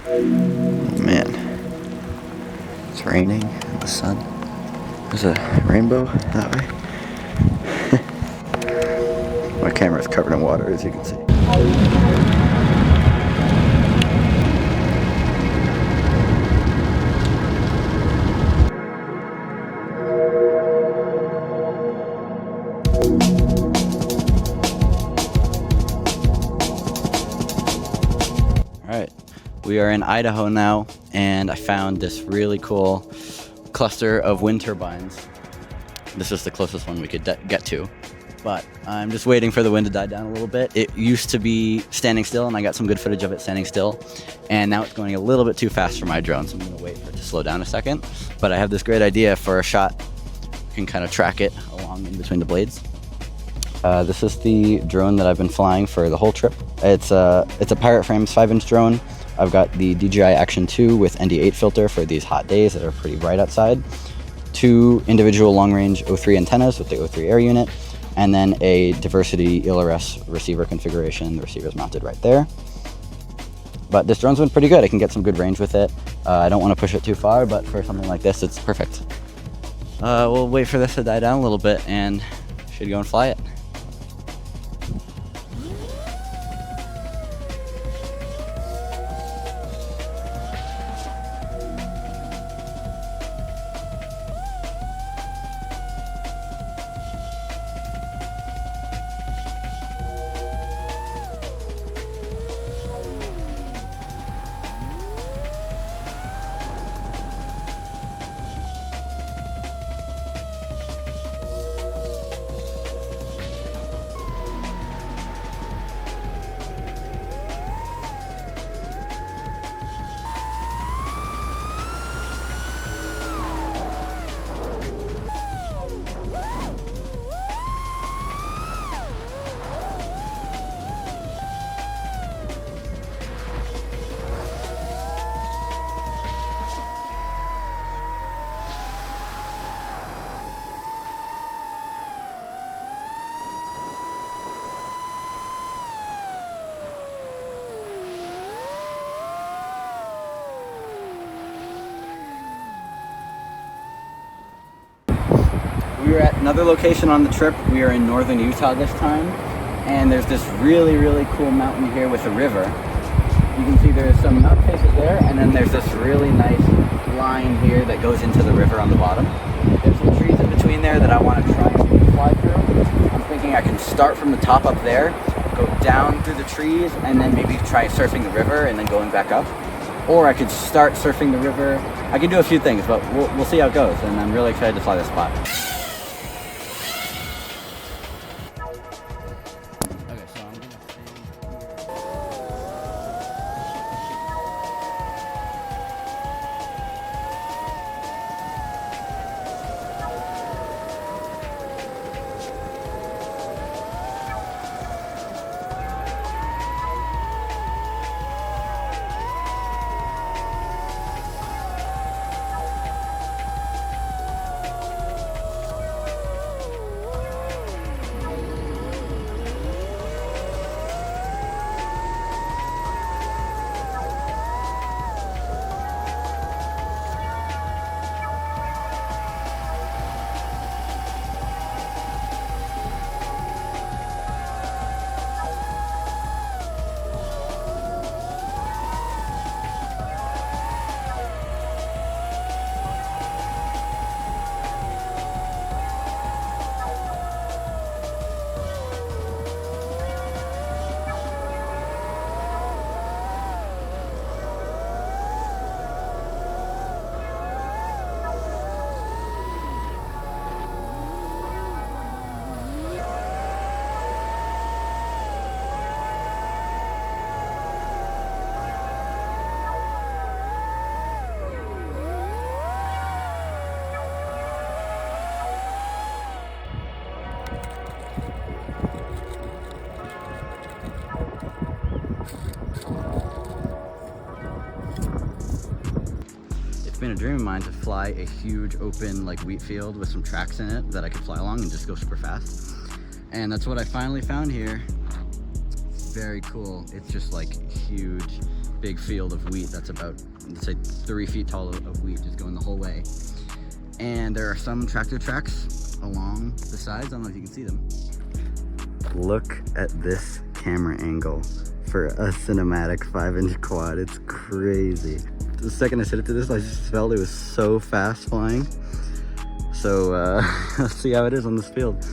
Oh man, it's raining in the sun. There's a rainbow that way. My camera is covered in water, as you can see. Alright, we are in Idaho now, and I found this really cool cluster of wind turbines. This is the closest one we could get to, but I'm just waiting for the wind to die down a little bit. It used to be standing still, and I got some good footage of it standing still, and now it's going a little bit too fast for my drone, so I'm going to wait for it to slow down a second. But I have this great idea for a shot. You can kind of track it along in between the blades. This is the drone that I've been flying for the whole trip. It's a Piratframes 5-inch drone. I've got the DJI Action 2 with ND8 filter for these hot days that are pretty bright outside. 2 individual long-range O3 antennas with the O3 AirUnit, and then a Diversity ILRS receiver configuration. The receiver is mounted right there. But this drone's been pretty good. I can get some good range with it. I don't want to push it too far, but for something like this, it's perfect. We'll wait for this to die down a little bit and should go and fly it. We are at another location on the trip. We are in northern Utah this time, and there's this really, really cool mountain here with a river. You can see there's some mountain faces there, and then there's this really nice line here that goes into the river on the bottom. There's some trees in between there that I want to try and fly through. I'm thinking I can start from the top up there, go down through the trees, and then maybe try surfing the river and then going back up. Or I could start surfing the river. I could do a few things, but we'll see how it goes, and I'm really excited to fly this spot. Been a dream of mine to fly a huge open like wheat field with some tracks in it that I could fly along and just go super fast, and that's what I finally found here. Very cool. It's just like huge big field of wheat that's about, let's say, 3 feet tall of wheat just going the whole way. And there are some tractor tracks along the sides. I don't know if you can see them. Look at this camera angle for a cinematic 5-inch quad. It's crazy. The second I set it to this, I just felt it was so fast flying. So let's see how it is on this field.